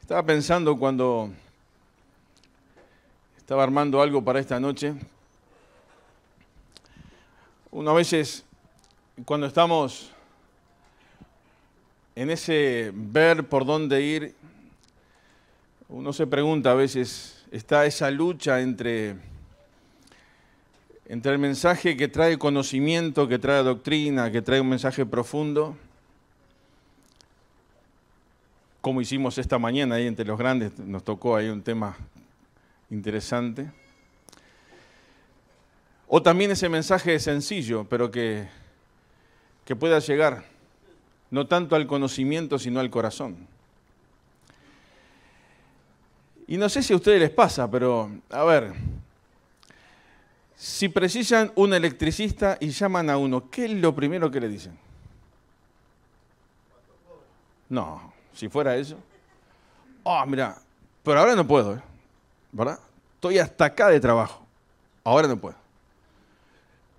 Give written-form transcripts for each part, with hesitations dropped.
Estaba pensando cuando estaba armando algo para esta noche. Uno a veces, cuando estamos en ese ver por dónde ir, uno se pregunta a veces, está esa lucha entre el mensaje que trae conocimiento, que trae doctrina, que trae un mensaje profundo, como hicimos esta mañana ahí entre los grandes, nos tocó ahí un tema interesante. O también ese mensaje sencillo, pero que pueda llegar, no tanto al conocimiento, sino al corazón. Y no sé si a ustedes les pasa, pero a ver, si precisan un electricista y llaman a uno, ¿qué es lo primero que le dicen? No, si fuera eso. Mira, pero ahora no puedo, ¿verdad? Estoy hasta acá de trabajo, ahora no puedo.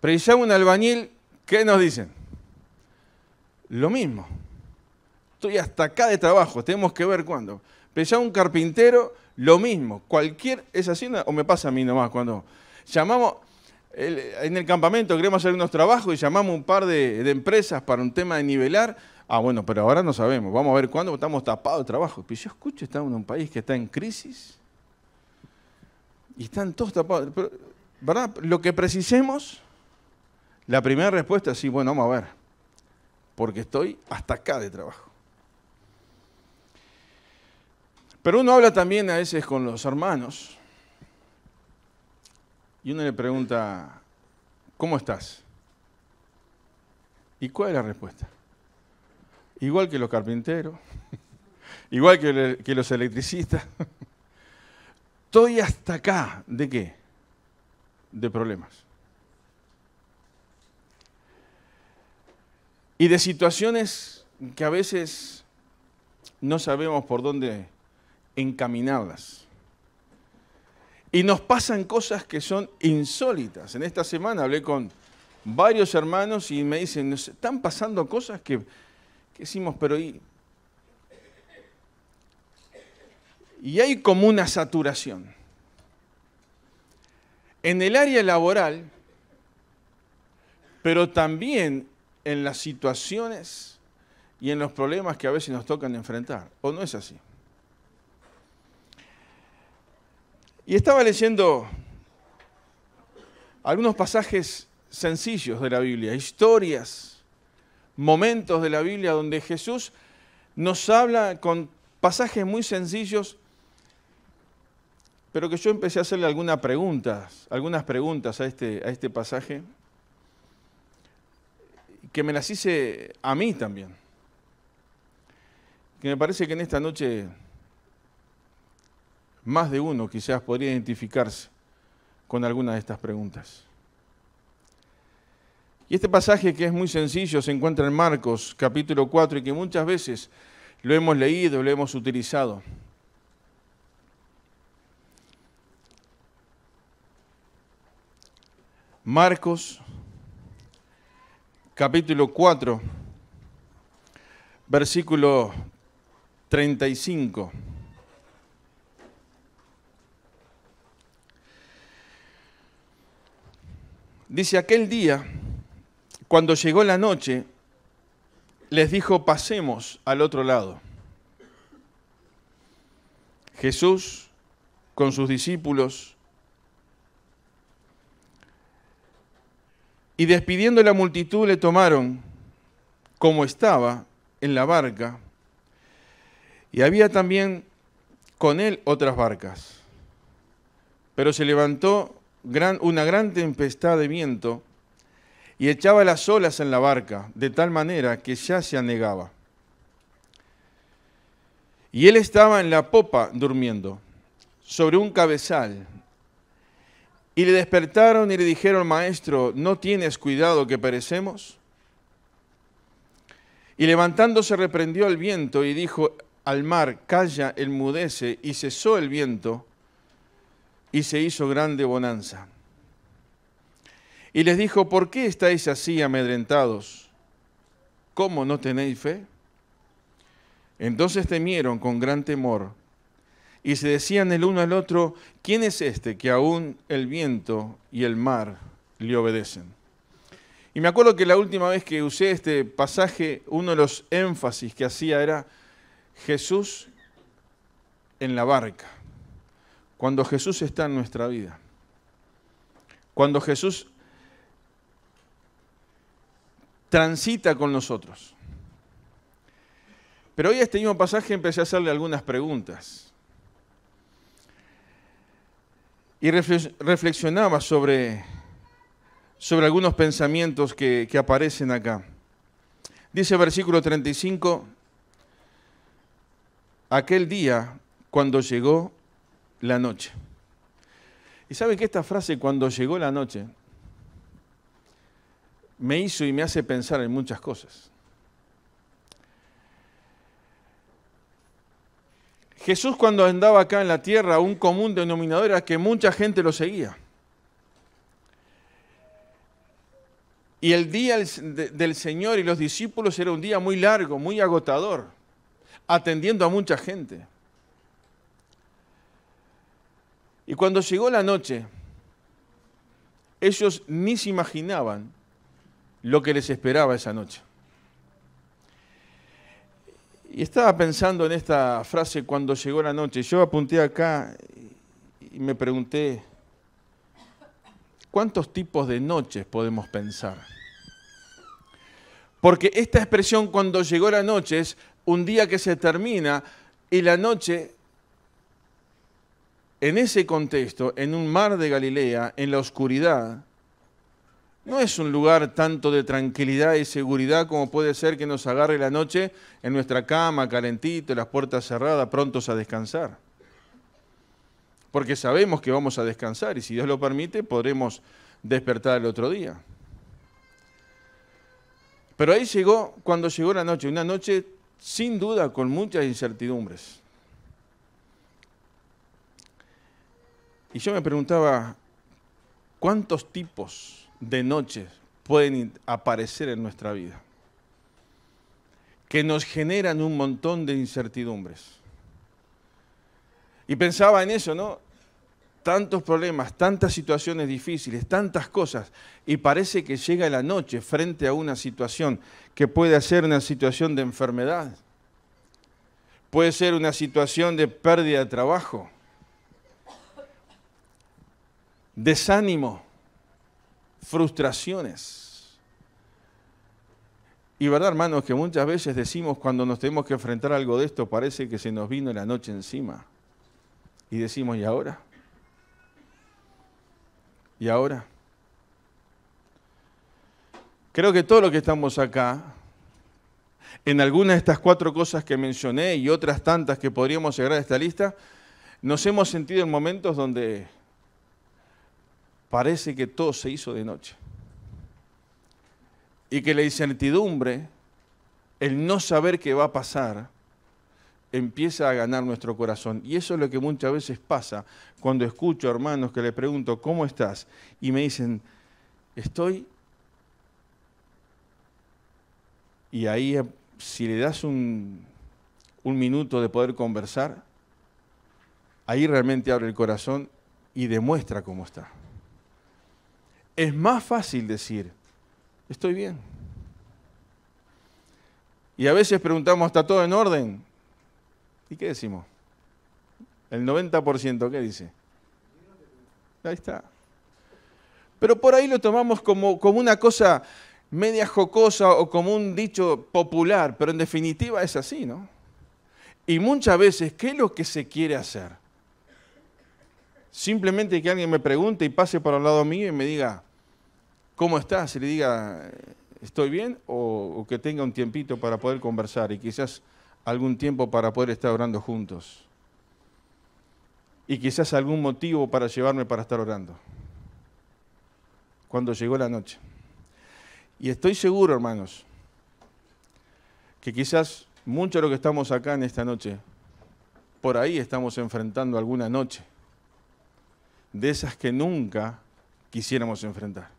Pero si llama un albañil, ¿qué nos dicen? Lo mismo. Estoy hasta acá de trabajo, tenemos que ver cuándo. Pero ya un carpintero, lo mismo. ¿Es así o me pasa a mí nomás? Cuando llamamos, en el campamento queremos hacer unos trabajos y llamamos un par de empresas para un tema de nivelar. Bueno, pero ahora no sabemos, vamos a ver cuándo, estamos tapados de trabajo. Pero yo escucho, estamos en un país que está en crisis y están todos tapados. Pero, ¿verdad? Lo que precisemos, la primera respuesta es sí, bueno, vamos a ver, porque estoy hasta acá de trabajo. Pero uno habla también a veces con los hermanos y uno le pregunta, ¿cómo estás? ¿Y cuál es la respuesta? Igual que los carpinteros, igual que los electricistas. Estoy hasta acá. ¿De qué? De problemas. Y de situaciones que a veces no sabemos por dónde encaminarlas. Y nos pasan cosas que son insólitas. En esta semana hablé con varios hermanos y me dicen, nos están pasando cosas que decimos, pero y hay como una saturación. En el área laboral, pero también en las situaciones y en los problemas que a veces nos tocan enfrentar. ¿O no es así? Y estaba leyendo algunos pasajes sencillos de la Biblia, historias, momentos de la Biblia donde Jesús nos habla con pasajes muy sencillos, pero que yo empecé a hacerle algunas preguntas a este pasaje, que me las hice a mí también. Que me parece que en esta noche más de uno quizás podría identificarse con alguna de estas preguntas. Y este pasaje, que es muy sencillo, se encuentra en Marcos capítulo 4 y que muchas veces lo hemos leído, lo hemos utilizado. Marcos capítulo 4, versículo 35. Dice, aquel día, cuando llegó la noche, les dijo, pasemos al otro lado. Jesús, con sus discípulos, y despidiendo la multitud, le tomaron como estaba en la barca, y había también con él otras barcas. Pero se levantó una gran tempestad de viento y echaba las olas en la barca, de tal manera que ya se anegaba. Y él estaba en la popa durmiendo, sobre un cabezal. Y le despertaron y le dijeron, Maestro, ¿no tienes cuidado que perecemos? Y levantándose reprendió al viento y dijo al mar, calla, enmudece, y cesó el viento, y se hizo grande bonanza. Y les dijo, ¿por qué estáis así amedrentados? ¿Cómo no tenéis fe? Entonces temieron con gran temor y se decían el uno al otro, ¿quién es este que aún el viento y el mar le obedecen? Y me acuerdo que la última vez que usé este pasaje, uno de los énfasis que hacía era Jesús en la barca. Cuando Jesús está en nuestra vida. Cuando Jesús transita con nosotros. Pero hoy a este mismo pasaje empecé a hacerle algunas preguntas. Y reflexionaba sobre algunos pensamientos que aparecen acá. Dice versículo 35, aquel día cuando llegó la noche. Y sabe que esta frase, cuando llegó la noche, me hizo y me hace pensar en muchas cosas. Jesús, cuando andaba acá en la tierra, un común denominador era que mucha gente lo seguía. Y el día del Señor y los discípulos era un día muy largo, muy agotador, atendiendo a mucha gente. Y cuando llegó la noche, ellos ni se imaginaban lo que les esperaba esa noche. Y estaba pensando en esta frase, cuando llegó la noche. Yo apunté acá y me pregunté, ¿cuántos tipos de noches podemos pensar? Porque esta expresión, cuando llegó la noche, es un día que se termina y la noche, en ese contexto, en un mar de Galilea, en la oscuridad, no es un lugar tanto de tranquilidad y seguridad como puede ser que nos agarre la noche en nuestra cama, calentito, las puertas cerradas, prontos a descansar. Porque sabemos que vamos a descansar y si Dios lo permite, podremos despertar el otro día. Pero ahí llegó, cuando llegó la noche, una noche sin duda con muchas incertidumbres. Y yo me preguntaba, ¿cuántos tipos de noches pueden aparecer en nuestra vida? Que nos generan un montón de incertidumbres. Y pensaba en eso, ¿no? Tantos problemas, tantas situaciones difíciles, tantas cosas, y parece que llega la noche frente a una situación que puede ser una situación de enfermedad, puede ser una situación de pérdida de trabajo, desánimo, frustraciones. Y verdad, hermanos, que muchas veces decimos cuando nos tenemos que enfrentar a algo de esto, parece que se nos vino la noche encima. Y decimos, ¿y ahora? ¿Y ahora? Creo que todos los que estamos acá, en algunas de estas 4 cosas que mencioné y otras tantas que podríamos agregar a esta lista, nos hemos sentido en momentos donde parece que todo se hizo de noche. Y que la incertidumbre, el no saber qué va a pasar, empieza a ganar nuestro corazón. Y eso es lo que muchas veces pasa cuando escucho hermanos que le pregunto, ¿cómo estás? Y me dicen, estoy. Y ahí, si le das un minuto de poder conversar, ahí realmente abre el corazón y demuestra cómo está. Es más fácil decir, estoy bien. Y a veces preguntamos, ¿está todo en orden? ¿Y qué decimos? El 90%, ¿qué dice? Ahí está. Pero por ahí lo tomamos como una cosa media jocosa o como un dicho popular, pero en definitiva es así, ¿no? Y muchas veces, ¿qué es lo que se quiere hacer? Simplemente que alguien me pregunte y pase por al lado mío y me diga, ¿cómo estás? Y le diga, ¿estoy bien? O que tenga un tiempito para poder conversar y quizás algún tiempo para poder estar orando juntos. Y quizás algún motivo para llevarme para estar orando. Cuando llegó la noche. Y estoy seguro, hermanos, que quizás mucho de lo que estamos acá en esta noche, por ahí estamos enfrentando alguna noche de esas que nunca quisiéramos enfrentar.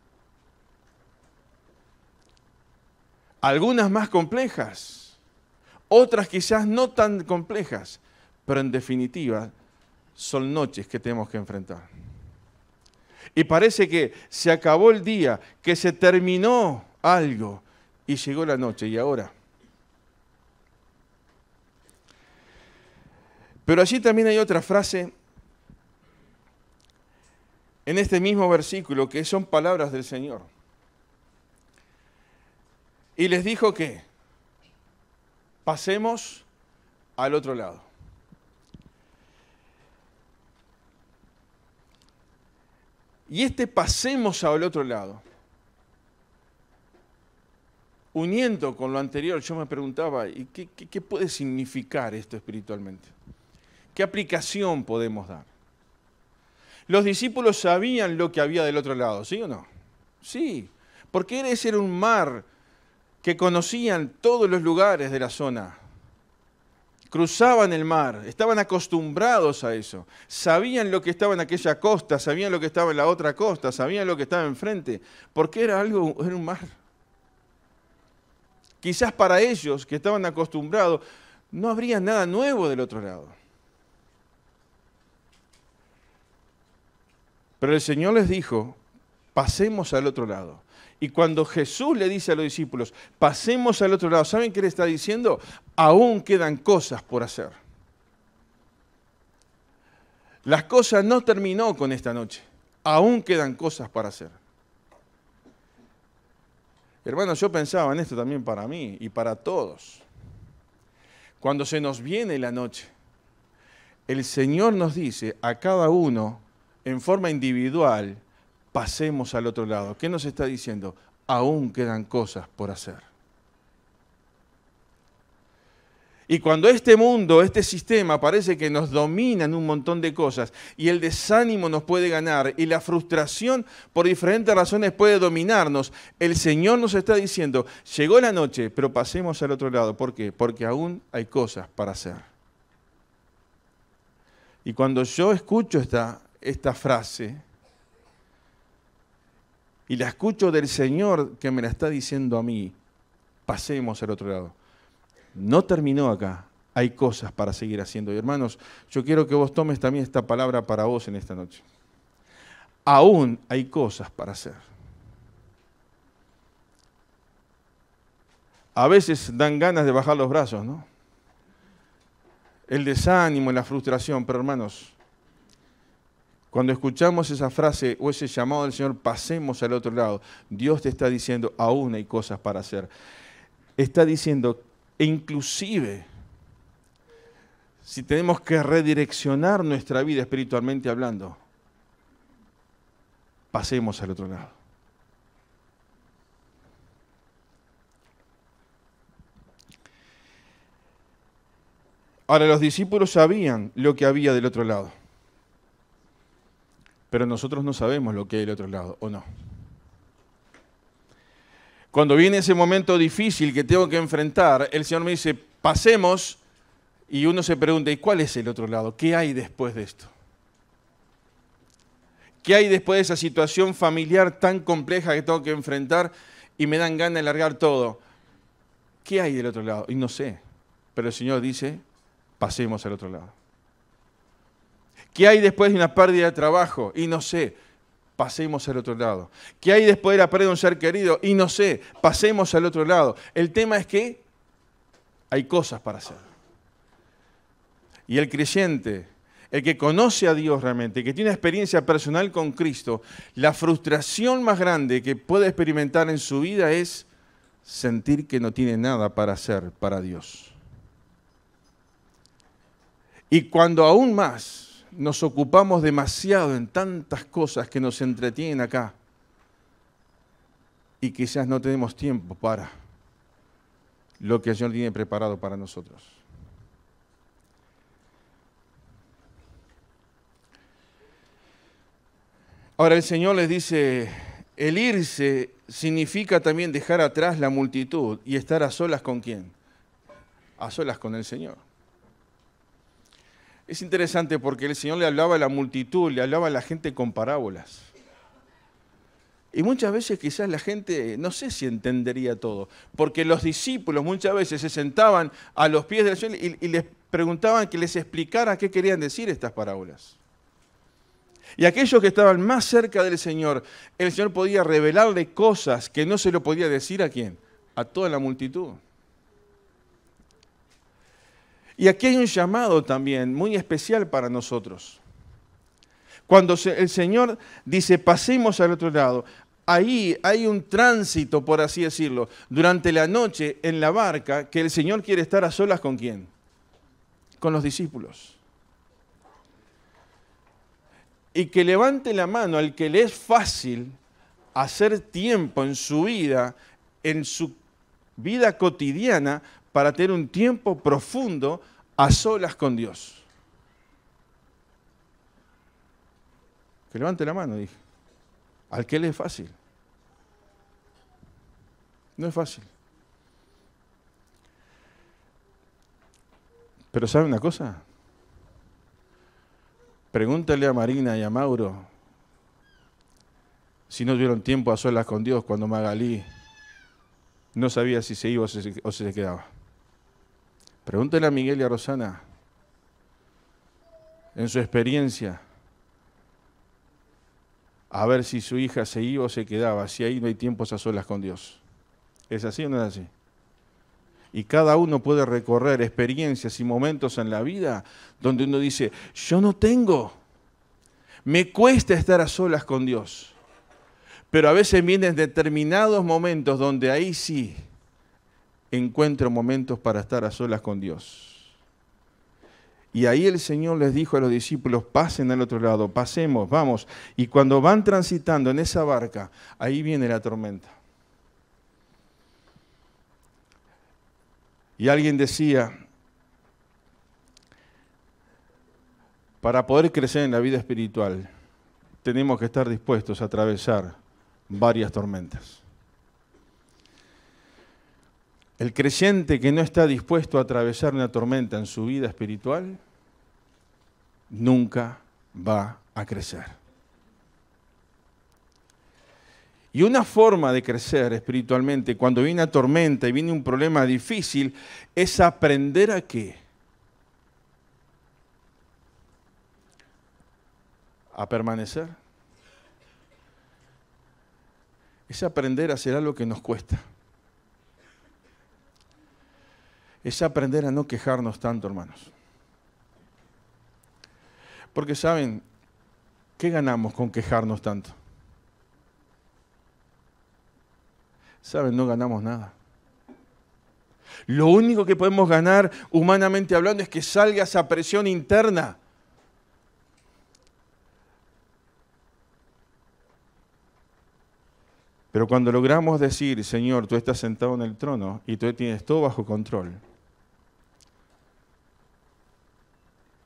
Algunas más complejas, otras quizás no tan complejas, pero en definitiva son noches que tenemos que enfrentar. Y parece que se acabó el día, que se terminó algo y llegó la noche. ¿Y ahora? Pero allí también hay otra frase en este mismo versículo que son palabras del Señor. Y les dijo que pasemos al otro lado. Y este pasemos al otro lado, uniendo con lo anterior, yo me preguntaba, ¿y qué puede significar esto espiritualmente? ¿Qué aplicación podemos dar? Los discípulos sabían lo que había del otro lado, ¿sí o no? Sí, porque ese era un mar que conocían todos los lugares de la zona. Cruzaban el mar, estaban acostumbrados a eso. Sabían lo que estaba en aquella costa, sabían lo que estaba en la otra costa, sabían lo que estaba enfrente, porque era un mar. Quizás para ellos, que estaban acostumbrados, no habría nada nuevo del otro lado. Pero el Señor les dijo, pasemos al otro lado. Y cuando Jesús le dice a los discípulos, pasemos al otro lado, ¿saben qué le está diciendo? Aún quedan cosas por hacer. Las cosas no terminó con esta noche. Aún quedan cosas para hacer. Hermanos, yo pensaba en esto también para mí y para todos. Cuando se nos viene la noche, el Señor nos dice a cada uno, en forma individual, pasemos al otro lado. ¿Qué nos está diciendo? Aún quedan cosas por hacer. Y cuando este mundo, este sistema parece que nos domina en un montón de cosas y el desánimo nos puede ganar y la frustración por diferentes razones puede dominarnos, el Señor nos está diciendo, llegó la noche, pero pasemos al otro lado. ¿Por qué? Porque aún hay cosas para hacer. Y cuando yo escucho esta frase, y la escucho del Señor que me la está diciendo a mí, pasemos al otro lado. No terminó acá, hay cosas para seguir haciendo. Y hermanos, yo quiero que vos tomes también esta palabra para vos en esta noche. Aún hay cosas para hacer. A veces dan ganas de bajar los brazos, ¿no? El desánimo, la frustración, pero hermanos, cuando escuchamos esa frase o ese llamado del Señor, pasemos al otro lado, Dios te está diciendo, aún hay cosas para hacer. Está diciendo, e inclusive, si tenemos que redireccionar nuestra vida espiritualmente hablando, pasemos al otro lado. Ahora, los discípulos sabían lo que había del otro lado. Pero nosotros no sabemos lo que hay del otro lado, ¿o no? Cuando viene ese momento difícil que tengo que enfrentar, el Señor me dice, pasemos, y uno se pregunta, ¿y cuál es el otro lado? ¿Qué hay después de esto? ¿Qué hay después de esa situación familiar tan compleja que tengo que enfrentar y me dan ganas de largar todo? ¿Qué hay del otro lado? Y no sé, pero el Señor dice, pasemos al otro lado. ¿Qué hay después de una pérdida de trabajo? Y no sé, pasemos al otro lado. ¿Qué hay después de la pérdida de un ser querido? Y no sé, pasemos al otro lado. El tema es que hay cosas para hacer. Y el creyente, el que conoce a Dios realmente, que tiene una experiencia personal con Cristo, la frustración más grande que puede experimentar en su vida es sentir que no tiene nada para hacer para Dios. Y cuando aún más nos ocupamos demasiado en tantas cosas que nos entretienen acá y quizás no tenemos tiempo para lo que el Señor tiene preparado para nosotros. Ahora el Señor les dice, el irse significa también dejar atrás la multitud y estar a solas ¿con quién? A solas con el Señor. Es interesante porque el Señor le hablaba a la multitud, le hablaba a la gente con parábolas. Y muchas veces quizás la gente, no sé si entendería todo, porque los discípulos muchas veces se sentaban a los pies del Señor y les preguntaban que les explicara qué querían decir estas parábolas. Y aquellos que estaban más cerca del Señor, el Señor podía revelarle cosas que no se lo podía decir ¿a quién? A toda la multitud. Y aquí hay un llamado también muy especial para nosotros. Cuando el Señor dice, pasemos al otro lado, ahí hay un tránsito, por así decirlo, durante la noche en la barca, que el Señor quiere estar a solas ¿con quién? Con los discípulos. Y que levante la mano al que le es fácil hacer tiempo en su vida cotidiana, para tener un tiempo profundo a solas con Dios. Que levante la mano, dije. Al que le es fácil. No es fácil. Pero ¿sabe una cosa? Pregúntale a Marina y a Mauro si no tuvieron tiempo a solas con Dios cuando Magalí no sabía si se iba o se quedaba. Pregúntale a Miguel y a Rosana, en su experiencia, a ver si su hija se iba o se quedaba, si ahí no hay tiempos a solas con Dios. ¿Es así o no es así? Y cada uno puede recorrer experiencias y momentos en la vida donde uno dice, yo no tengo, me cuesta estar a solas con Dios. Pero a veces vienen determinados momentos donde ahí sí encuentro momentos para estar a solas con Dios. Y ahí el Señor les dijo a los discípulos, pasen al otro lado, pasemos, vamos. Y cuando van transitando en esa barca, ahí viene la tormenta. Y alguien decía, para poder crecer en la vida espiritual, tenemos que estar dispuestos a atravesar varias tormentas. El creyente que no está dispuesto a atravesar una tormenta en su vida espiritual, nunca va a crecer. Y una forma de crecer espiritualmente cuando viene una tormenta y viene un problema difícil es aprender a ¿qué? A permanecer. Es aprender a hacer algo que nos cuesta. Es aprender a no quejarnos tanto, hermanos. Porque ¿saben qué ganamos con quejarnos tanto? ¿Saben? No ganamos nada. Lo único que podemos ganar, humanamente hablando, es que salga esa presión interna. Pero cuando logramos decir, Señor, tú estás sentado en el trono y tú tienes todo bajo control,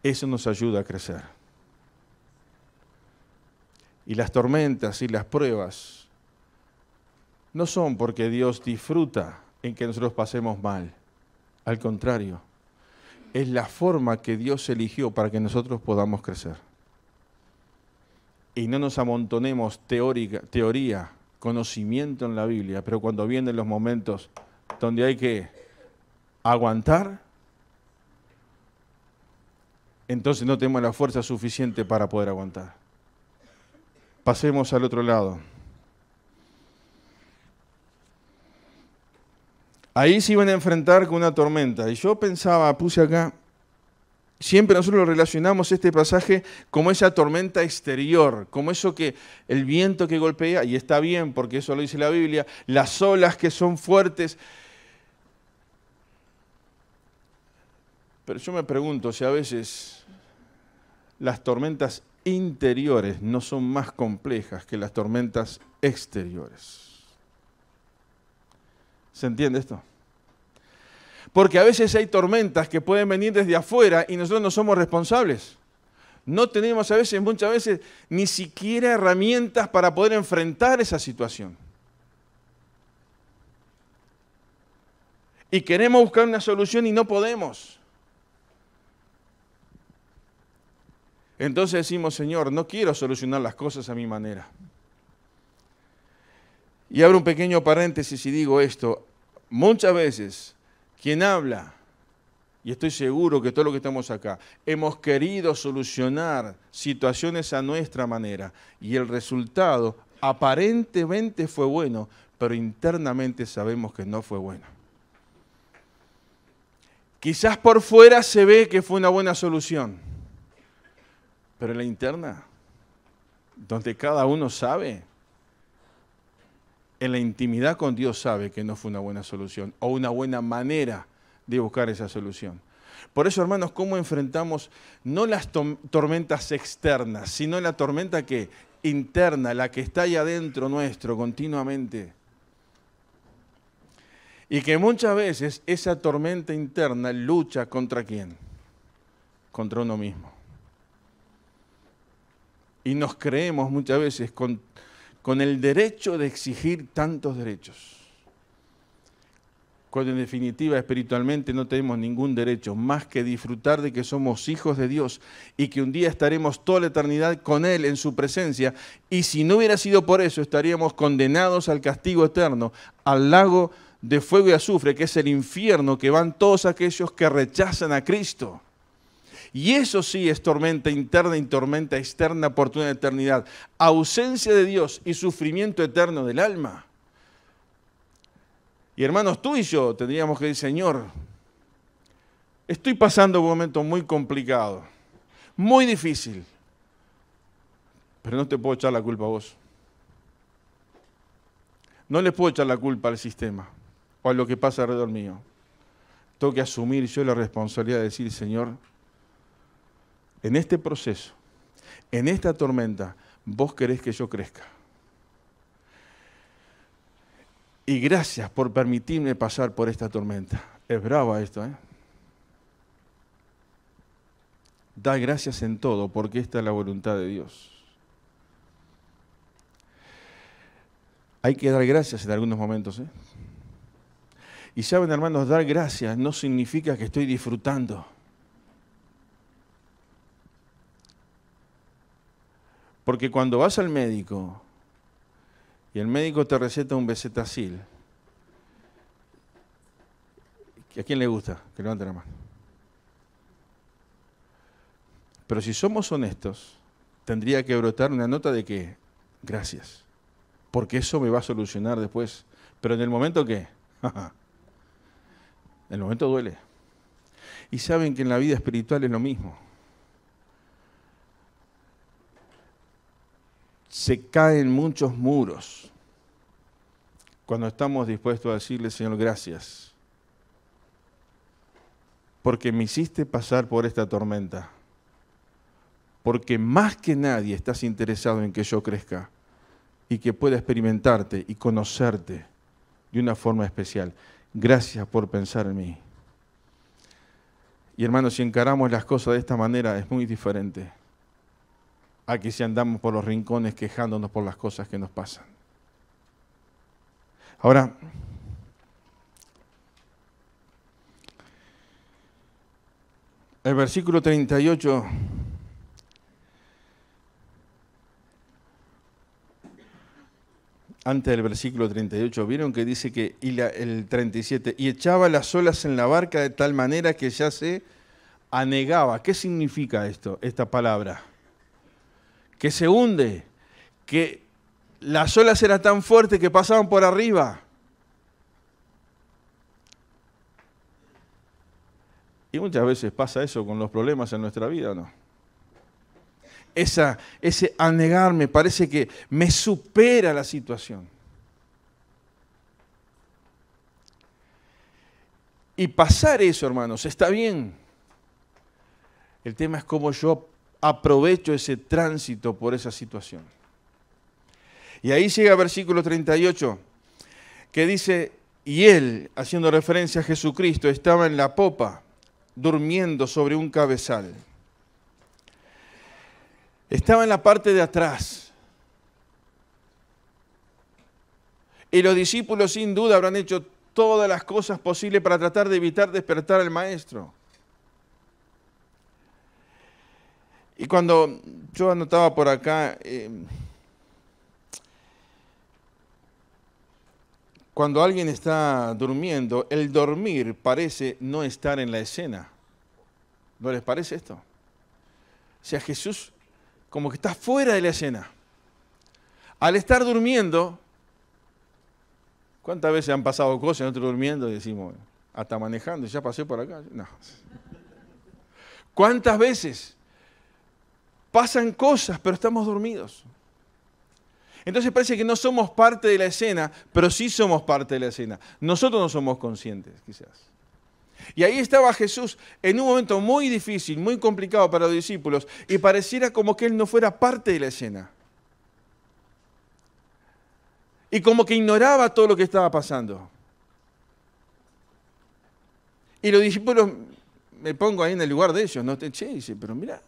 eso nos ayuda a crecer. Y las tormentas y las pruebas no son porque Dios disfruta en que nosotros pasemos mal. Al contrario, es la forma que Dios eligió para que nosotros podamos crecer. Y no nos amontonemos teoría, conocimiento en la Biblia, pero cuando vienen los momentos donde hay que aguantar, entonces no tenemos la fuerza suficiente para poder aguantar. Pasemos al otro lado. Ahí se iban a enfrentar con una tormenta. Y yo pensaba, puse acá, siempre nosotros lo relacionamos este pasaje como esa tormenta exterior, como eso que el viento que golpea, y está bien porque eso lo dice la Biblia, las olas que son fuertes. Pero yo me pregunto si a veces las tormentas interiores no son más complejas que las tormentas exteriores. ¿Se entiende esto? Porque a veces hay tormentas que pueden venir desde afuera y nosotros no somos responsables. No tenemos muchas veces, ni siquiera herramientas para poder enfrentar esa situación. Y queremos buscar una solución y no podemos. Entonces decimos, Señor, no quiero solucionar las cosas a mi manera. Y abro un pequeño paréntesis y digo esto. Muchas veces, quien habla y estoy seguro que todos los que estamos acá, hemos querido solucionar situaciones a nuestra manera, y el resultado aparentemente fue bueno, pero internamente sabemos que no fue bueno. Quizás por fuera se ve que fue una buena solución, pero en la interna, donde cada uno sabe, en la intimidad con Dios sabe que no fue una buena solución o una buena manera de buscar esa solución. Por eso, hermanos, ¿cómo enfrentamos no las tormentas externas, sino la tormenta que interna, la que está ahí adentro nuestro continuamente? Y que muchas veces esa tormenta interna lucha ¿contra quién? Contra uno mismo. Y nos creemos muchas veces con el derecho de exigir tantos derechos, cuando en definitiva espiritualmente no tenemos ningún derecho más que disfrutar de que somos hijos de Dios y que un día estaremos toda la eternidad con Él en su presencia, y si no hubiera sido por eso estaríamos condenados al castigo eterno, al lago de fuego y azufre, que es el infierno, que van todos aquellos que rechazan a Cristo. Y eso sí es tormenta interna y tormenta externa por toda la eternidad. Ausencia de Dios y sufrimiento eterno del alma. Y hermanos, tú y yo tendríamos que decir, Señor, estoy pasando un momento muy complicado, muy difícil, pero no te puedo echar la culpa a vos. No le puedo echar la culpa al sistema o a lo que pasa alrededor mío. Tengo que asumir yo la responsabilidad de decir, Señor, en este proceso, en esta tormenta, vos querés que yo crezca. Y gracias por permitirme pasar por esta tormenta. Es brava esto, ¿eh? Da gracias en todo, porque esta es la voluntad de Dios. Hay que dar gracias en algunos momentos, ¿eh? Y saben, hermanos, dar gracias no significa que estoy disfrutando. Porque cuando vas al médico y el médico te receta un Bezetacil, ¿a quién le gusta? Que levante la mano. Pero si somos honestos, tendría que brotar una nota de que, gracias, porque eso me va a solucionar después. Pero en el momento, ¿qué? En el momento duele. Y saben que en la vida espiritual es lo mismo. Se caen muchos muros cuando estamos dispuestos a decirle, Señor, gracias, porque me hiciste pasar por esta tormenta, porque más que nadie estás interesado en que yo crezca y que pueda experimentarte y conocerte de una forma especial. Gracias por pensar en mí. Y hermanos, si encaramos las cosas de esta manera, es muy diferente a que si andamos por los rincones quejándonos por las cosas que nos pasan. Ahora, el versículo 38, antes del versículo 38, ¿vieron que dice que, el 37, y echaba las olas en la barca de tal manera que ya se anegaba? ¿Qué significa esto, esta palabra? Que se hunde, que las olas eran tan fuertes que pasaban por arriba. Y muchas veces pasa eso con los problemas en nuestra vida, ¿no? Ese anegarme parece que me supera la situación. Y pasar eso, hermanos, está bien. El tema es cómo yo aprovecho ese tránsito por esa situación. Y ahí llega el versículo 38, que dice, y él, haciendo referencia a Jesucristo, estaba en la popa, durmiendo sobre un cabezal. Estaba en la parte de atrás. Y los discípulos sin duda habrán hecho todas las cosas posibles para tratar de evitar despertar al maestro. Y cuando yo anotaba por acá, cuando alguien está durmiendo, el dormir parece no estar en la escena. ¿No les parece esto? O sea, Jesús como que está fuera de la escena. Al estar durmiendo, ¿cuántas veces han pasado cosas nosotros durmiendo y decimos, hasta manejando, ya pasé por acá? No. ¿Cuántas veces pasan cosas, pero estamos dormidos? Entonces parece que no somos parte de la escena, pero sí somos parte de la escena. Nosotros no somos conscientes, quizás. Y ahí estaba Jesús en un momento muy difícil, muy complicado para los discípulos, y pareciera como que Él no fuera parte de la escena. Y como que ignoraba todo lo que estaba pasando. Y los discípulos, me pongo ahí en el lugar de ellos, ¿no? Che, dice, pero mira,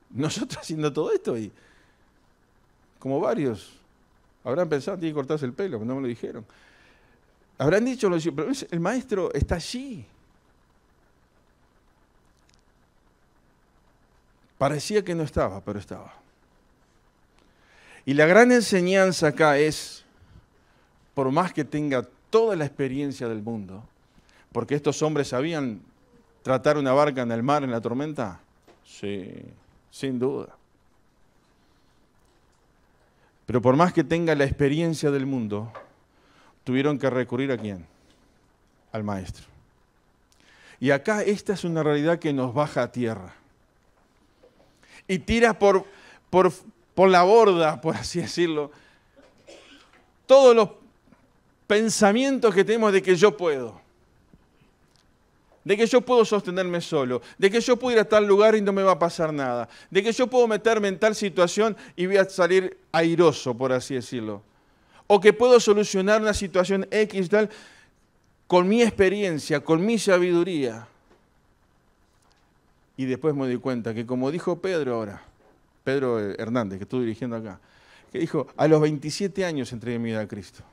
nosotros haciendo todo esto y como varios habrán pensado, tiene que cortarse el pelo, pero no me lo dijeron. Habrán dicho, pero el maestro está allí. Parecía que no estaba, pero estaba. Y la gran enseñanza acá es, por más que tenga toda la experiencia del mundo, porque estos hombres sabían tratar una barca en el mar, en la tormenta, sí, sin duda. Pero por más que tenga la experiencia del mundo, tuvieron que recurrir ¿a quién? Al maestro. Y acá esta es una realidad que nos baja a tierra. Y tira por la borda, por así decirlo, todos los pensamientos que tenemos de que yo puedo. De que yo puedo sostenerme solo, de que yo puedo ir a tal lugar y no me va a pasar nada, de que yo puedo meterme en tal situación y voy a salir airoso, por así decirlo. O que puedo solucionar una situación X tal con mi experiencia, con mi sabiduría. Y después me doy cuenta que como dijo Pedro ahora, Pedro Hernández, que estuve dirigiendo acá, que dijo, a los 27 años entregué mi vida a Cristo.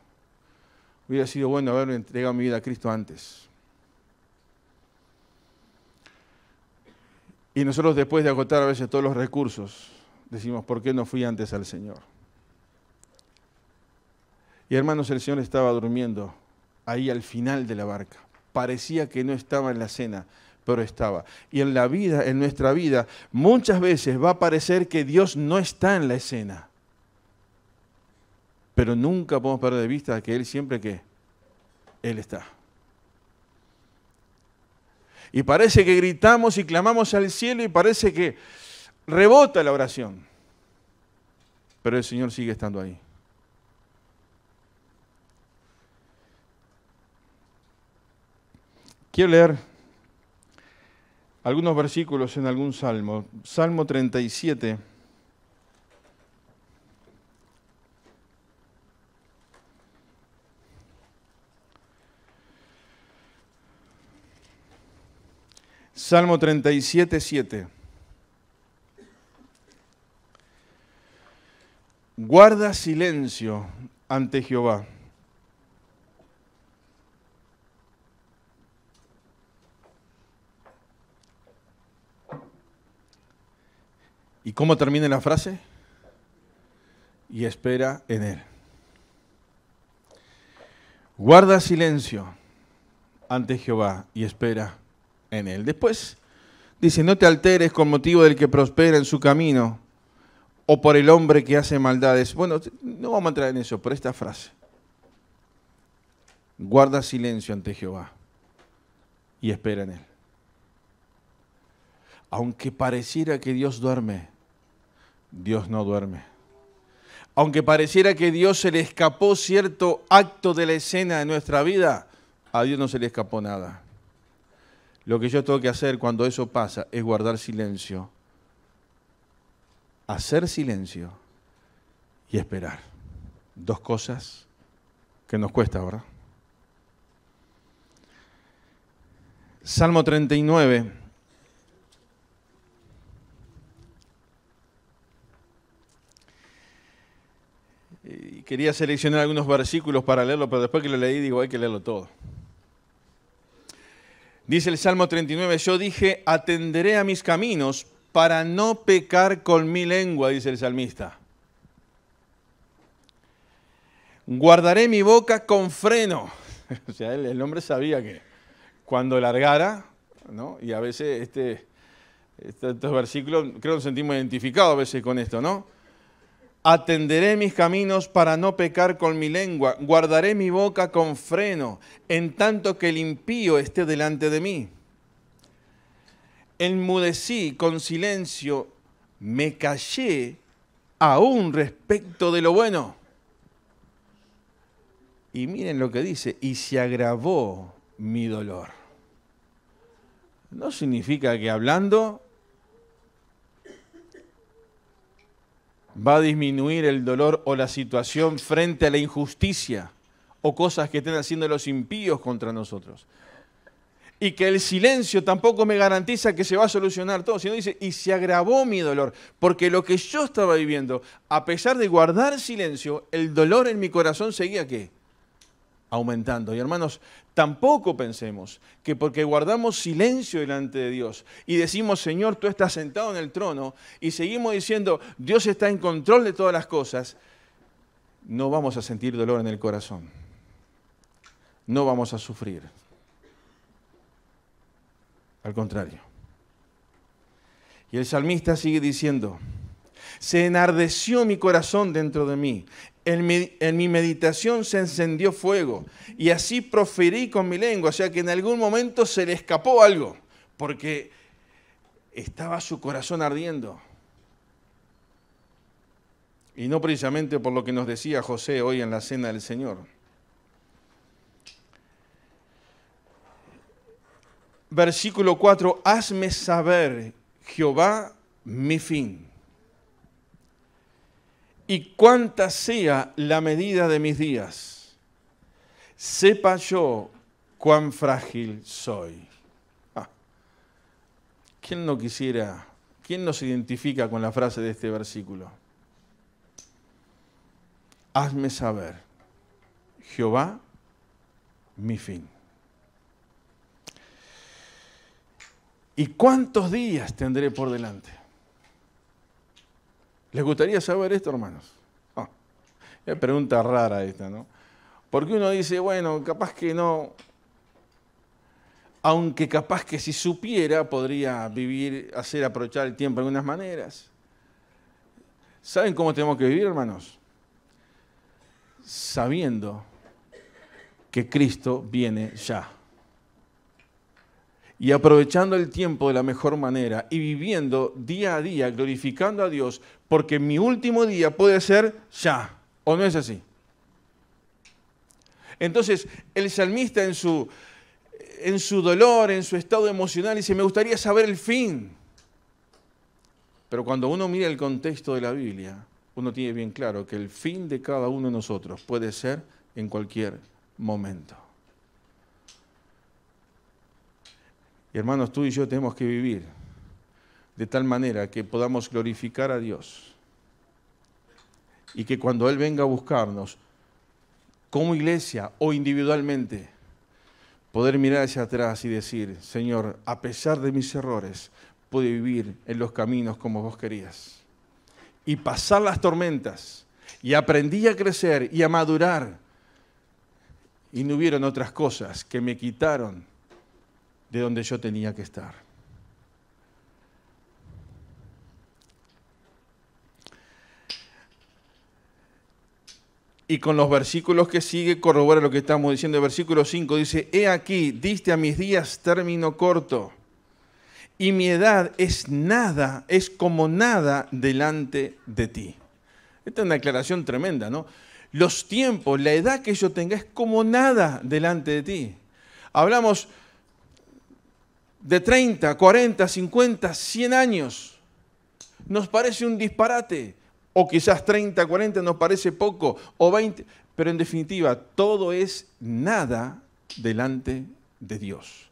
Hubiera sido bueno haberme entregado mi vida a Cristo antes. Y nosotros después de agotar a veces todos los recursos, decimos, ¿por qué no fui antes al Señor? Y hermanos, el Señor estaba durmiendo ahí al final de la barca. Parecía que no estaba en la cena, pero estaba. Y en la vida, en nuestra vida, muchas veces va a parecer que Dios no está en la escena. Pero nunca podemos perder de vista que Él siempre que Él está. Y parece que gritamos y clamamos al cielo y parece que rebota la oración. Pero el Señor sigue estando ahí. Quiero leer algunos versículos en algún salmo. Salmo 37. Salmo 37, 7. Guarda silencio ante Jehová. ¿Y cómo termina la frase? Y espera en Él. Guarda silencio ante Jehová y espera en Él. Después dice, no te alteres con motivo del que prospera en su camino o por el hombre que hace maldades. Bueno, no vamos a entrar en eso, por esta frase. Guarda silencio ante Jehová y espera en Él. Aunque pareciera que Dios duerme, Dios no duerme. Aunque pareciera que Dios se le escapó cierto acto de la escena de nuestra vida, a Dios no se le escapó nada. Lo que yo tengo que hacer cuando eso pasa es guardar silencio, hacer silencio y esperar. Dos cosas que nos cuesta, ¿verdad? Salmo 39. Y quería seleccionar algunos versículos para leerlo, pero después que lo leí digo, hay que leerlo todo. Dice el Salmo 39, yo dije, atenderé a mis caminos para no pecar con mi lengua, dice el salmista. Guardaré mi boca con freno. O sea, el hombre sabía que cuando largara, ¿no? Y a veces Estos versículos, creo que nos sentimos identificados a veces con esto, ¿no? Atenderé mis caminos para no pecar con mi lengua, guardaré mi boca con freno, en tanto que el impío esté delante de mí. Enmudecí con silencio, me callé aún respecto de lo bueno. Y miren lo que dice, y se agravó mi dolor. No significa que hablando va a disminuir el dolor o la situación frente a la injusticia o cosas que estén haciendo los impíos contra nosotros. Y que el silencio tampoco me garantiza que se va a solucionar todo, sino dice, y se agravó mi dolor, porque lo que yo estaba viviendo, a pesar de guardar silencio, el dolor en mi corazón seguía, ¿qué? Aumentando. Y hermanos, tampoco pensemos que porque guardamos silencio delante de Dios y decimos, Señor, tú estás sentado en el trono, y seguimos diciendo, Dios está en control de todas las cosas, no vamos a sentir dolor en el corazón. No vamos a sufrir. Al contrario. Y el salmista sigue diciendo, se enardeció mi corazón dentro de mí, en mi meditación se encendió fuego, y así proferí con mi lengua, o sea que en algún momento se le escapó algo, porque estaba su corazón ardiendo. Y no precisamente por lo que nos decía José hoy en la cena del Señor. Versículo 4, hazme saber, Jehová, mi fin, y cuánta sea la medida de mis días. Sepa yo cuán frágil soy. ¿Quién no quisiera, quién no se identifica con la frase de este versículo? Hazme saber, Jehová, mi fin. ¿Y cuántos días tendré por delante? ¿Les gustaría saber esto, hermanos? Es pregunta rara esta, ¿no? Porque uno dice, bueno, capaz que no, aunque capaz que si supiera podría vivir, hacer aprovechar el tiempo de algunas maneras. ¿Saben cómo tenemos que vivir, hermanos? Sabiendo que Cristo viene ya. Y aprovechando el tiempo de la mejor manera y viviendo día a día, glorificando a Dios, porque mi último día puede ser ya, ¿o no es así? Entonces, el salmista en su dolor, en su estado emocional, dice, me gustaría saber el fin. Pero cuando uno mira el contexto de la Biblia, uno tiene bien claro que el fin de cada uno de nosotros puede ser en cualquier momento. Y hermanos, tú y yo tenemos que vivir de tal manera que podamos glorificar a Dios. Y que cuando Él venga a buscarnos, como iglesia o individualmente, poder mirar hacia atrás y decir, Señor, a pesar de mis errores, pude vivir en los caminos como vos querías. Y pasar las tormentas. Y aprendí a crecer y a madurar. Y no hubieron otras cosas que me quitaron de donde yo tenía que estar. Y con los versículos que sigue corrobora lo que estamos diciendo. El versículo 5 dice, he aquí, diste a mis días término corto, y mi edad es nada, es como nada delante de ti. Esta es una aclaración tremenda, ¿no? Los tiempos, la edad que yo tenga es como nada delante de ti. Hablamos de 30, 40, 50, 100 años. Nos parece un disparate. O quizás 30, 40 nos parece poco, o 20. Pero en definitiva, todo es nada delante de Dios.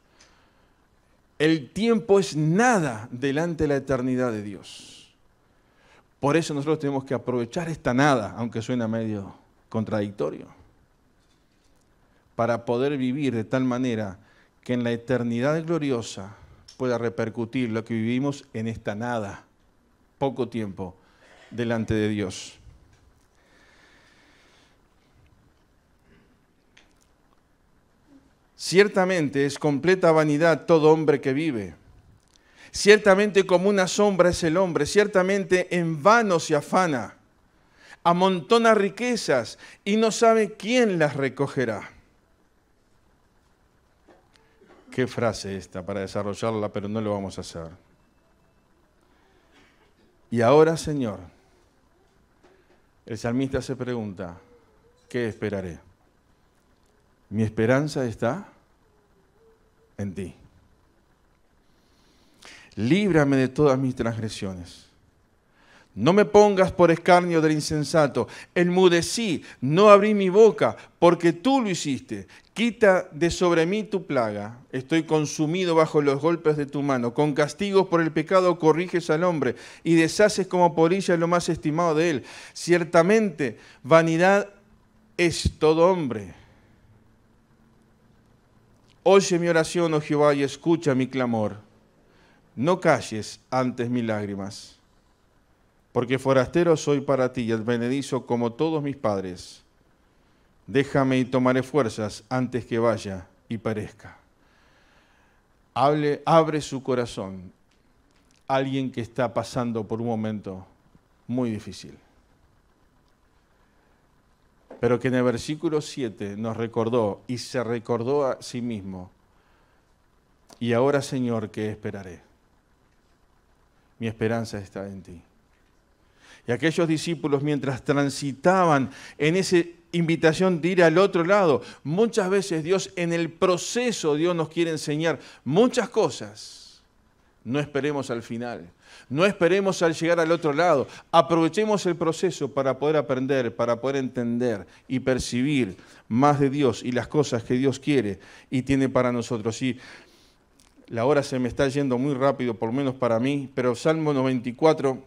El tiempo es nada delante de la eternidad de Dios. Por eso nosotros tenemos que aprovechar esta nada, aunque suena medio contradictorio, para poder vivir de tal manera que en la eternidad gloriosa pueda repercutir lo que vivimos en esta nada, poco tiempo, delante de Dios. Ciertamente es completa vanidad todo hombre que vive. Ciertamente como una sombra es el hombre, ciertamente en vano se afana. Amontona riquezas y no sabe quién las recogerá. Qué frase esta para desarrollarla, pero no lo vamos a hacer. Y ahora, Señor, el salmista se pregunta, ¿qué esperaré? Mi esperanza está en ti. Líbrame de todas mis transgresiones. No me pongas por escarnio del insensato. Enmudecí, no abrí mi boca, porque tú lo hiciste. Quita de sobre mí tu plaga. Estoy consumido bajo los golpes de tu mano. Con castigos por el pecado corriges al hombre y deshaces como polilla lo más estimado de él. Ciertamente, vanidad es todo hombre. Oye mi oración, oh Jehová, y escucha mi clamor. No calles antes mis lágrimas, porque forastero soy para ti y advenedizo como todos mis padres. Déjame y tomaré fuerzas antes que vaya y perezca. Abre su corazón alguien que está pasando por un momento muy difícil. Pero que en el versículo 7 nos recordó y se recordó a sí mismo. Y ahora, Señor, ¿qué esperaré? Mi esperanza está en ti. Y aquellos discípulos, mientras transitaban en esa invitación de ir al otro lado, muchas veces Dios, en el proceso, Dios nos quiere enseñar muchas cosas. No esperemos al final, no esperemos al llegar al otro lado. Aprovechemos el proceso para poder aprender, para poder entender y percibir más de Dios y las cosas que Dios quiere y tiene para nosotros. Y la hora se me está yendo muy rápido, por lo menos para mí, pero Salmo 94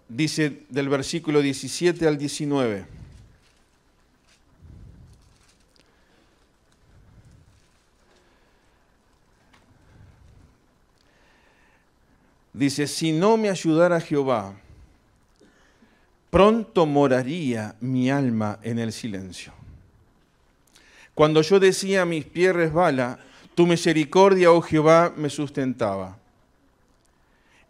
dice del versículo 17 al 19. Dice, si no me ayudara Jehová, pronto moraría mi alma en el silencio. Cuando yo decía mis pies resbala, tu misericordia, oh Jehová, me sustentaba.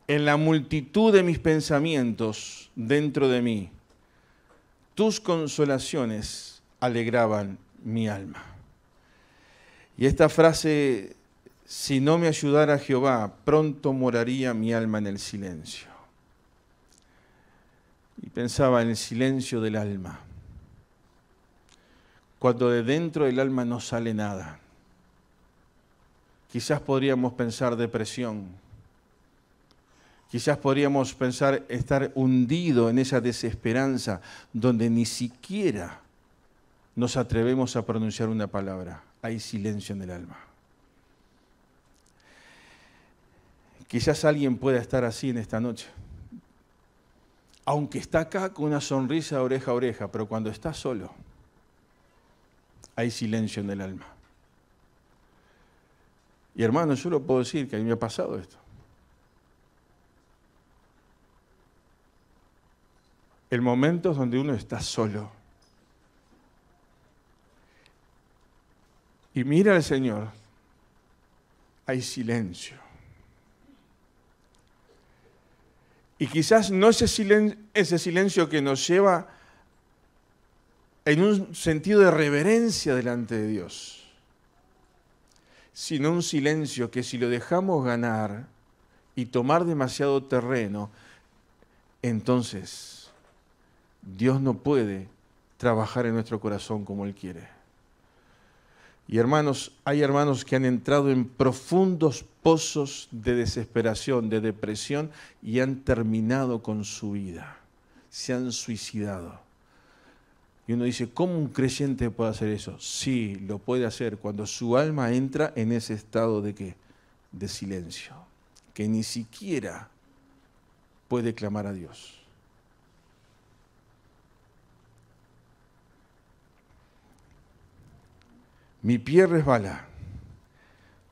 En la multitud de mis pensamientos dentro de mí, tus consolaciones alegraban mi alma. Y esta frase, si no me ayudara Jehová, pronto moraría mi alma en el silencio. Y pensaba en el silencio del alma. Cuando de dentro del alma no sale nada. Quizás podríamos pensar depresión. Quizás podríamos pensar estar hundido en esa desesperanza donde ni siquiera nos atrevemos a pronunciar una palabra. Hay silencio en el alma. Quizás alguien pueda estar así en esta noche. Aunque está acá con una sonrisa oreja a oreja, pero cuando está solo, hay silencio en el alma. Y hermano, yo lo puedo decir que a mí me ha pasado esto. El momento donde uno está solo y mira al Señor, hay silencio. Y quizás no ese silencio que nos lleva en un sentido de reverencia delante de Dios, sino un silencio que si lo dejamos ganar y tomar demasiado terreno, entonces Dios no puede trabajar en nuestro corazón como Él quiere. Y hermanos, hay hermanos que han entrado en profundos pozos de desesperación, de depresión, y han terminado con su vida. Se han suicidado. Y uno dice, ¿cómo un creyente puede hacer eso? Sí, lo puede hacer cuando su alma entra en ese estado de ¿qué? De silencio, que ni siquiera puede clamar a Dios. Mi pie resbala,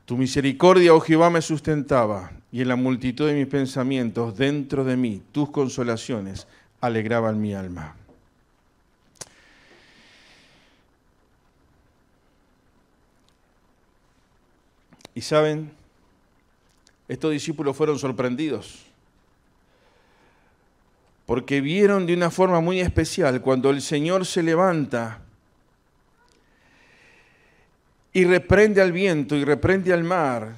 tu misericordia, oh Jehová, me sustentaba, y en la multitud de mis pensamientos, dentro de mí, tus consolaciones alegraban mi alma. Y saben, estos discípulos fueron sorprendidos, porque vieron de una forma muy especial cuando el Señor se levanta y reprende al viento y reprende al mar,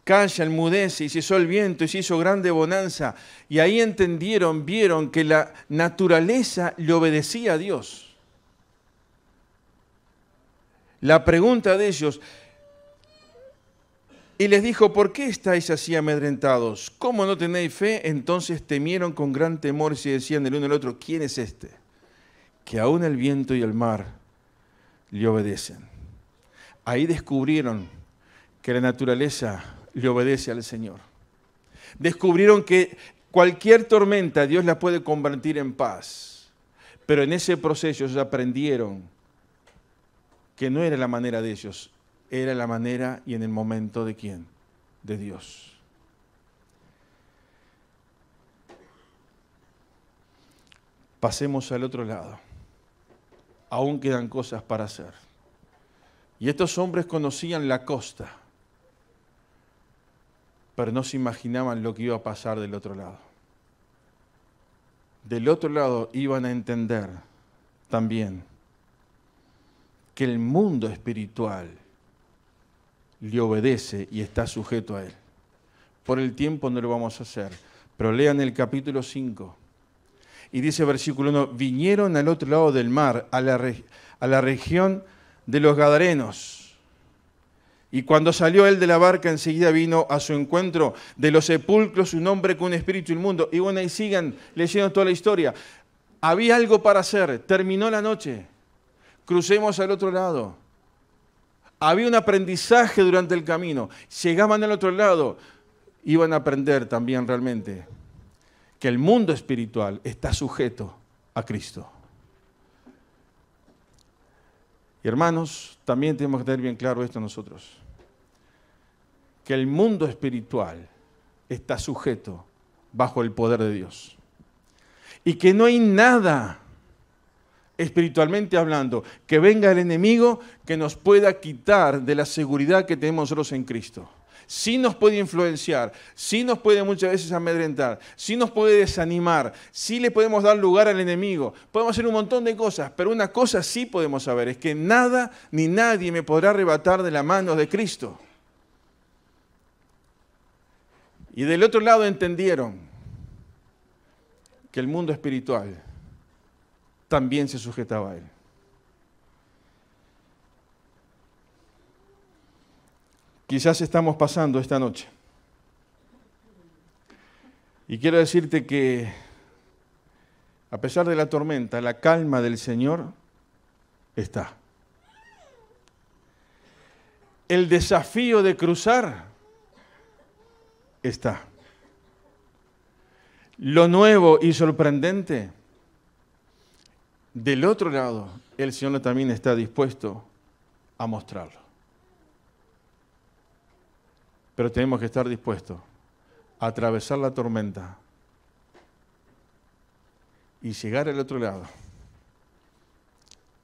calla, enmudece y cesó el viento y se hizo grande bonanza. Y ahí entendieron, vieron que la naturaleza le obedecía a Dios. La pregunta de ellos, y les dijo, ¿por qué estáis así amedrentados? ¿Cómo no tenéis fe? Entonces temieron con gran temor y se decían el uno al otro, ¿quién es este? Que aún el viento y el mar le obedecen. Ahí descubrieron que la naturaleza le obedece al Señor. Descubrieron que cualquier tormenta Dios la puede convertir en paz. Pero en ese proceso ellos aprendieron que no era la manera de ellos, era la manera y en el momento de ¿quién? De Dios. Pasemos al otro lado. Aún quedan cosas para hacer. Y estos hombres conocían la costa, pero no se imaginaban lo que iba a pasar del otro lado. Del otro lado iban a entender también que el mundo espiritual le obedece y está sujeto a él. Por el tiempo no lo vamos a hacer, pero lean el capítulo 5. Y dice versículo 1, vinieron al otro lado del mar, a la región de los Gadarenos. Y cuando salió él de la barca, enseguida vino a su encuentro de los sepulcros un hombre con un espíritu inmundo. Y bueno, ahí sigan leyendo toda la historia. Había algo para hacer, terminó la noche, crucemos al otro lado. Había un aprendizaje durante el camino. Llegaban al otro lado, iban a aprender también realmente que el mundo espiritual está sujeto a Cristo. Y hermanos, también tenemos que tener bien claro esto nosotros, que el mundo espiritual está sujeto bajo el poder de Dios. Y que no hay nada, espiritualmente hablando, que venga el enemigo que nos pueda quitar de la seguridad que tenemos nosotros en Cristo. Sí nos puede influenciar, sí nos puede muchas veces amedrentar, sí nos puede desanimar, sí le podemos dar lugar al enemigo, podemos hacer un montón de cosas, pero una cosa sí podemos saber, es que nada ni nadie me podrá arrebatar de la mano de Cristo. Y del otro lado entendieron que el mundo espiritual también se sujetaba a él. Quizás estamos pasando esta noche. Y quiero decirte que a pesar de la tormenta, la calma del Señor está. El desafío de cruzar está. Lo nuevo y sorprendente, del otro lado, el Señor también está dispuesto a mostrarlo. Pero tenemos que estar dispuestos a atravesar la tormenta y llegar al otro lado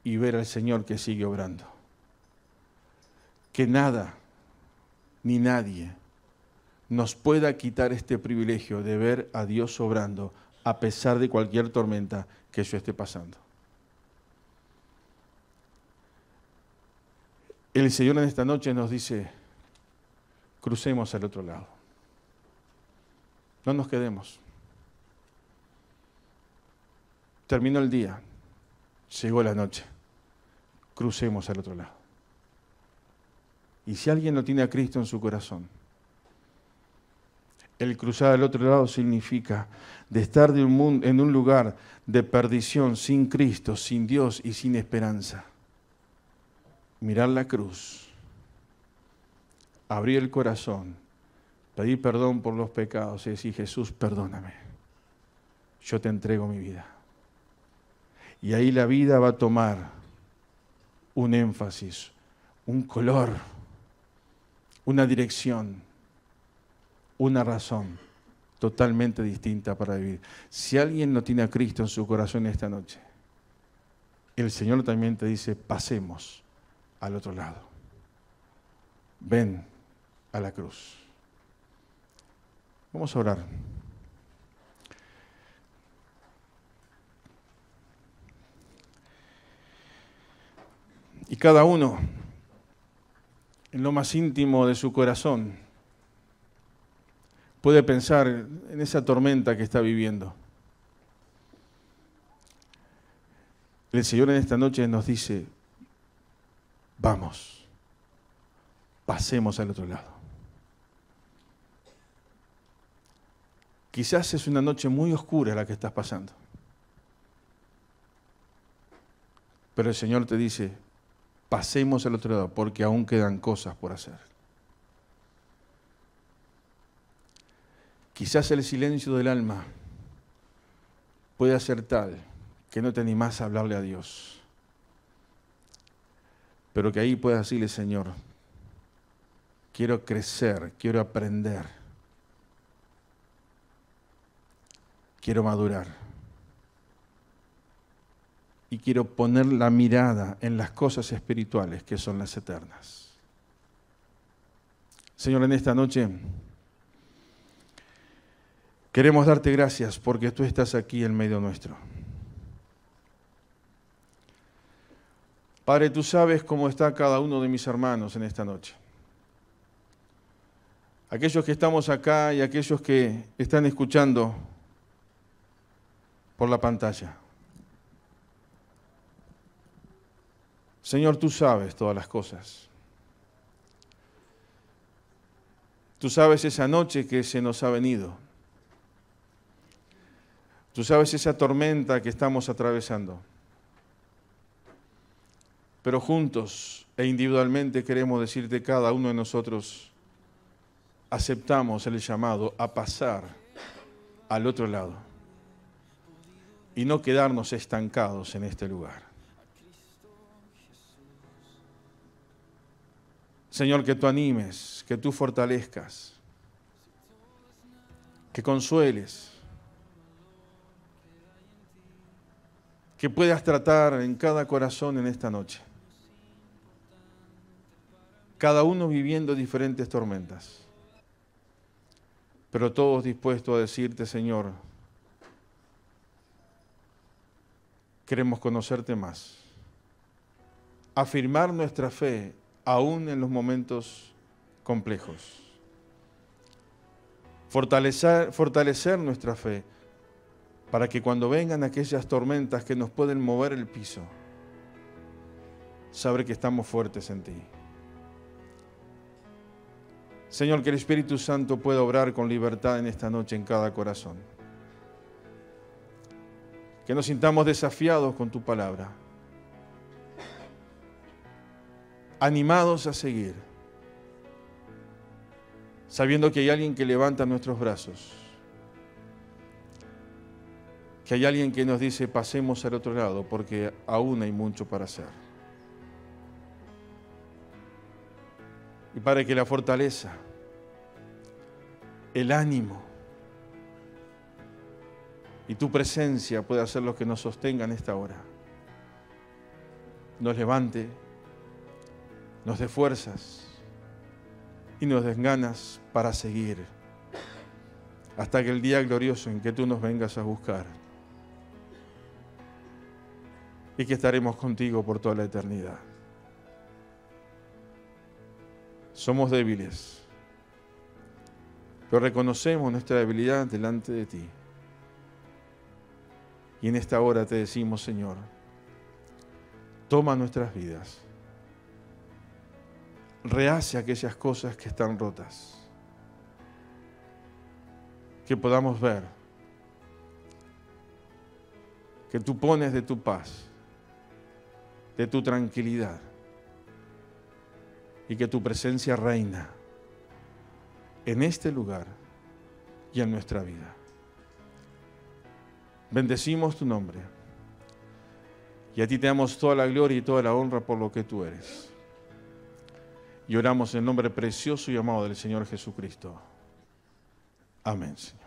y ver al Señor que sigue obrando. Que nada ni nadie nos pueda quitar este privilegio de ver a Dios obrando a pesar de cualquier tormenta que yo esté pasando. El Señor en esta noche nos dice, crucemos al otro lado. No nos quedemos. Terminó el día, llegó la noche, crucemos al otro lado. Y si alguien no tiene a Cristo en su corazón, el cruzar al otro lado significa de estar en un lugar de perdición, sin Cristo, sin Dios y sin esperanza. Mirar la cruz, abrir el corazón, pedir perdón por los pecados y decir, Jesús, perdóname, yo te entrego mi vida. Y ahí la vida va a tomar un énfasis, un color, una dirección, una razón totalmente distinta para vivir. Si alguien no tiene a Cristo en su corazón esta noche, el Señor también te dice, pasemos al otro lado. Ven a la cruz. Vamos a orar. Y cada uno, en lo más íntimo de su corazón, puede pensar en esa tormenta que está viviendo. El Señor en esta noche nos dice, vamos, pasemos al otro lado. Quizás es una noche muy oscura la que estás pasando. Pero el Señor te dice, pasemos al otro lado, porque aún quedan cosas por hacer. Quizás el silencio del alma puede ser tal que no te animás a hablarle a Dios. Pero que ahí puedas decirle, Señor, quiero crecer, quiero aprender, quiero madurar. Y quiero poner la mirada en las cosas espirituales que son las eternas. Señor, en esta noche queremos darte gracias porque tú estás aquí en medio nuestro. Padre, tú sabes cómo está cada uno de mis hermanos en esta noche. Aquellos que estamos acá y aquellos que están escuchando por la pantalla. Señor, tú sabes todas las cosas. Tú sabes esa noche que se nos ha venido. Tú sabes esa tormenta que estamos atravesando. Pero juntos e individualmente queremos decirte, cada uno de nosotros aceptamos el llamado a pasar al otro lado y no quedarnos estancados en este lugar. Señor, que tú animes, que tú fortalezcas, que consueles, que puedas tratar en cada corazón en esta noche. Cada uno viviendo diferentes tormentas, pero todos dispuestos a decirte, Señor, queremos conocerte más, afirmar nuestra fe aún en los momentos complejos. Fortalecer nuestra fe para que cuando vengan aquellas tormentas que nos pueden mover el piso, saber que estamos fuertes en ti. Señor, que el Espíritu Santo pueda obrar con libertad en esta noche en cada corazón. Que nos sintamos desafiados con tu palabra. Animados a seguir, sabiendo que hay alguien que levanta nuestros brazos, que hay alguien que nos dice pasemos al otro lado porque aún hay mucho para hacer. Y para que la fortaleza, el ánimo y tu presencia pueda ser lo que nos sostenga en esta hora, nos levante, nos dé fuerzas y nos den ganas para seguir hasta que el día glorioso en que tú nos vengas a buscar y que estaremos contigo por toda la eternidad. Somos débiles, pero reconocemos nuestra debilidad delante de ti. Y en esta hora te decimos, Señor, toma nuestras vidas. Rehace aquellas cosas que están rotas. Que podamos ver que tú pones de tu paz, de tu tranquilidad y que tu presencia reina en este lugar y en nuestra vida. Bendecimos tu nombre y a ti te damos toda la gloria y toda la honra por lo que tú eres. Y oramos en el nombre precioso y amado del Señor Jesucristo. Amén, Señor.